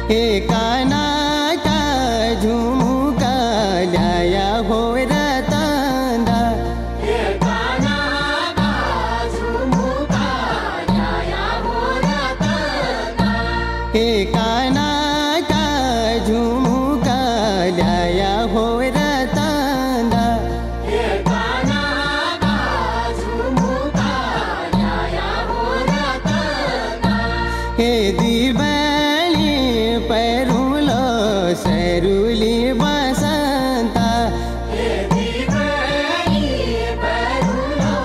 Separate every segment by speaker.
Speaker 1: हे काना का झुमुका लाया हो रतंदा,
Speaker 2: हे काना का झुमुका लाया हो रतंदा,
Speaker 1: हे काना का झुमुका लाया हो रतंदा,
Speaker 2: हे काना का झुमुका लाया हो रतंदा,
Speaker 1: हे दिवाली परुलो सरुली बसंता,
Speaker 2: हे दिवाली परुलो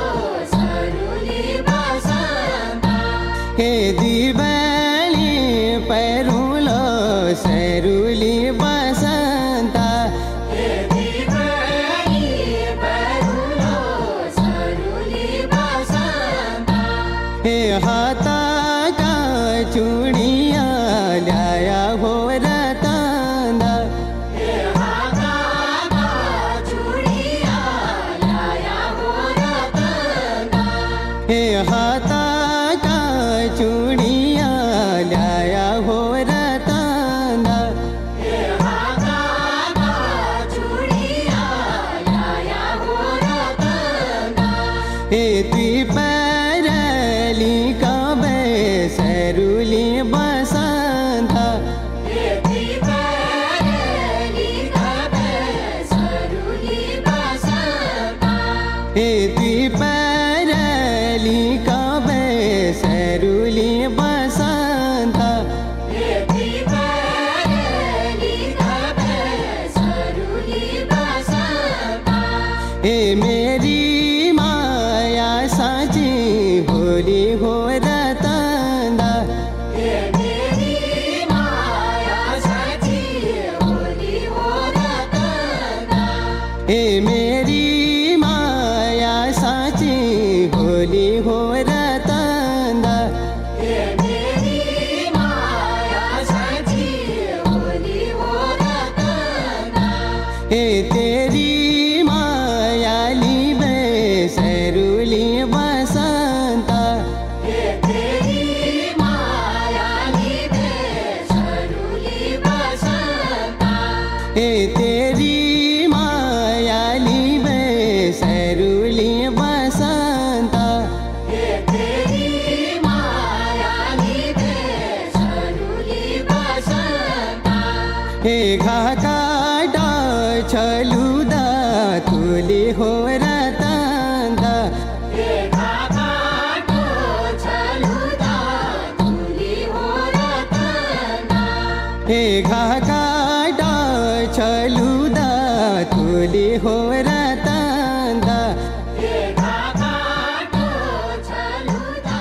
Speaker 2: सरुली बसंता,
Speaker 1: हे दिवाली परुलो सरुली बसंता,
Speaker 2: हे दिवाली परुलो सरुली बसंता,
Speaker 1: हे हाथा का चूड़िया लाया हो रतंदा,
Speaker 2: हे हाथा का चूड़िया लाया हो रतंदा,
Speaker 1: हे हाथा का चूड़िया लाया हो रतंदा,
Speaker 2: हे हाथा का चूड़िया लाया हो रतंदा,
Speaker 1: हे त्रिपरली काबे सरुली बसंता,
Speaker 2: हे त्रिपरली काबे सरुली बसंता,
Speaker 1: हे त्रिपरली काबे सरुली बसंता,
Speaker 2: हे त्रिपरली काबे सरुली बसंता,
Speaker 1: हे मेरी माया साची होली हो रतंदा,
Speaker 2: हे मेरी माया साची होली हो रतंदा,
Speaker 1: हे मेरी माया साची होली हो रतंदा,
Speaker 2: हे मेरी माया साची होली हो रतंदा,
Speaker 1: हे तेरी माया लीबे सरुली बसंता,
Speaker 2: हे तेरी माया लीबे सरुली बसंता,
Speaker 1: हे तेरी माया लीबे सरुली बसंता,
Speaker 2: हे तेरी माया लीबे सरुली बसंता,
Speaker 1: हे घाकाटा छलुदा तुली हो रतंदा,
Speaker 2: हे घाकाटो छलुदा तुली हो रतंदा,
Speaker 1: हे घाकाटा छलुदा तुली हो रतंदा,
Speaker 2: हे घाकाटो छलुदा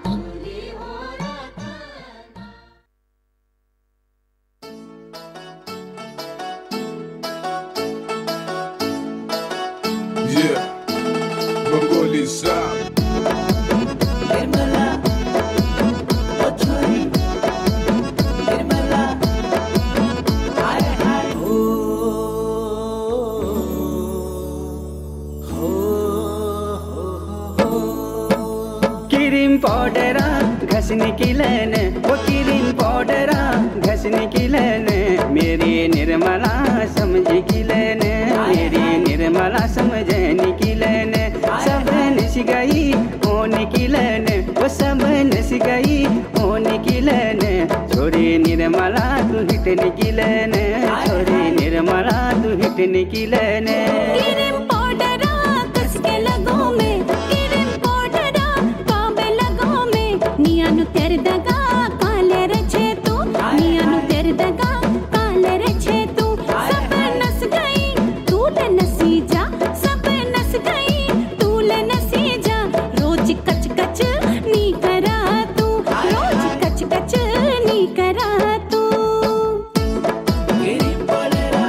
Speaker 2: तुली हो रतंदा.
Speaker 3: Yeah, Mongolian sound.
Speaker 4: निर्मला ओ छोरी निर्मला हाय हाय हो क्रीम पाउडरा घसने की लेन वो क्रीम पाउडरा घसने की लेन मेरी निर्मला समझ की लेन मेरी निर्मला समझने की लेन सब नस गई होने की लेन वो सब नस गई होने की लेन छोरी निर्मला तू हिटने की लेन छोरी निर्मला तू हिटने की लेन
Speaker 5: क्रीम पाउडरा कसके लगो में क्रीम पाउडरा काबे लगो में नियानु तेरे दगा काले रचे तू नियानु तेरे दगा काले रचे तू सब नस गई तू ले नसी जा सब नस गई तू ले नसी जा रोज कच कच नी करा तू रोज कच कच नी करा तू
Speaker 4: क्रीम पाउडरा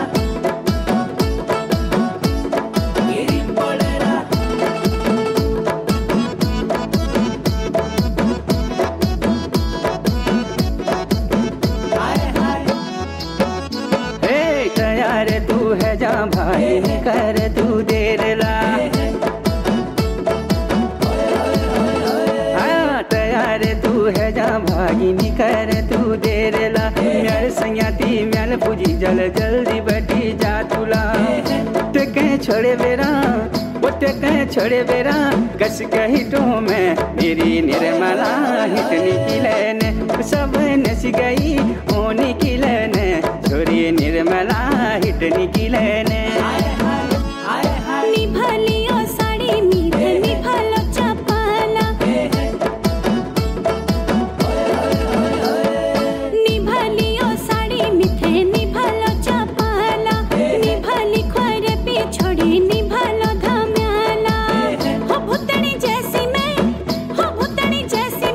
Speaker 4: छोड़े बेरा कस हिटो में मेरी निर्मला हिट निकलन सब नस गई ओ निकलन छोरी निर्मला हिट निकलन
Speaker 5: निभालियो साड़ी मीठे निभालो चपला निभालियो साड़ी मीठे निभालो चपला निभाली खोरे पे छोड़ी निभालो धम्याला हो भूतनी जैसी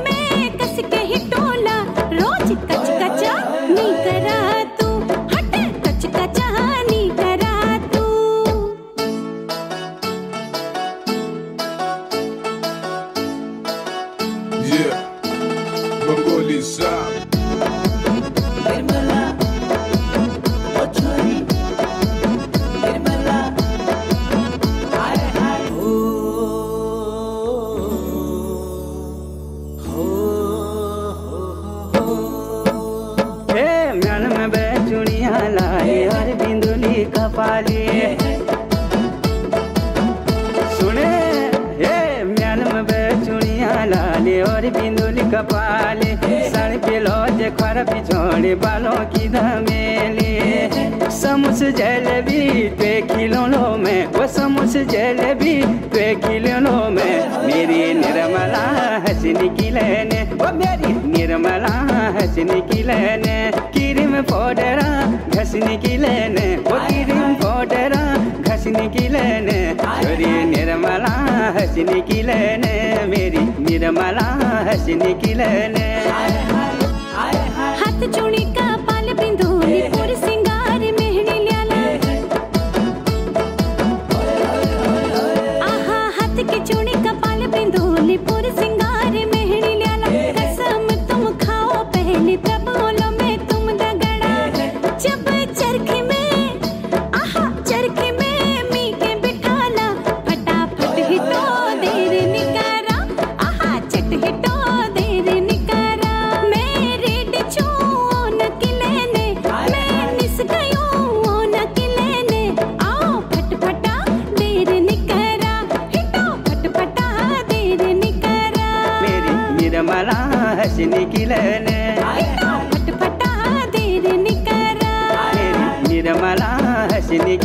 Speaker 5: मैं कस के ही टोला रोज कच कचा नी करा तू हट कच कचा नी करा तू
Speaker 3: Yeah, Bengali sound.
Speaker 4: म्याल में बैचुड़िया लाए और बिंदुली कपाली सुने म्याल में बैचुड़िया लाले और बिंदुली कपाली सड़ पे लौज खर पिछोड़े बालों की धमेली समोस जलेबी पे खिलौनों में वो समोस जलेबी पे खिलौनों में मेरी निर्मला हंसने की लेने वो मेरी निर्मला हंसने की लेने क्रीम पाउडरा घसने की लेने वो क्रीम पाउडरा घसने की लेने छोरी निर्मला हंसने की लेने मेरी निर्मला हंसने की लेने
Speaker 5: हाथ चूड़ी का पाल बिंदुली पूर सिंगार मेहनी ल्याला आहा हाथ की चूड़ी का पाल बिंदुली पूर सिंगार मेहनी ल्याला कसम तुम खाओ पहले तब बोलो मैं तुम दगड़ा जब चरखे में आहा चरखे में मी के बिठाला फटाफट हिटो देर निकारा आहा चट हिटो देर निकारा मेरे डिचो न किलेने मैं निस गयो न किलेने आओ फटफटा देर निकारा हिटो फटफटा देर निकारा
Speaker 4: मेरी निर्मला हंसने की लेने
Speaker 5: हिटो फटफटा देर निकारा
Speaker 4: मेरी निर्मला हंसने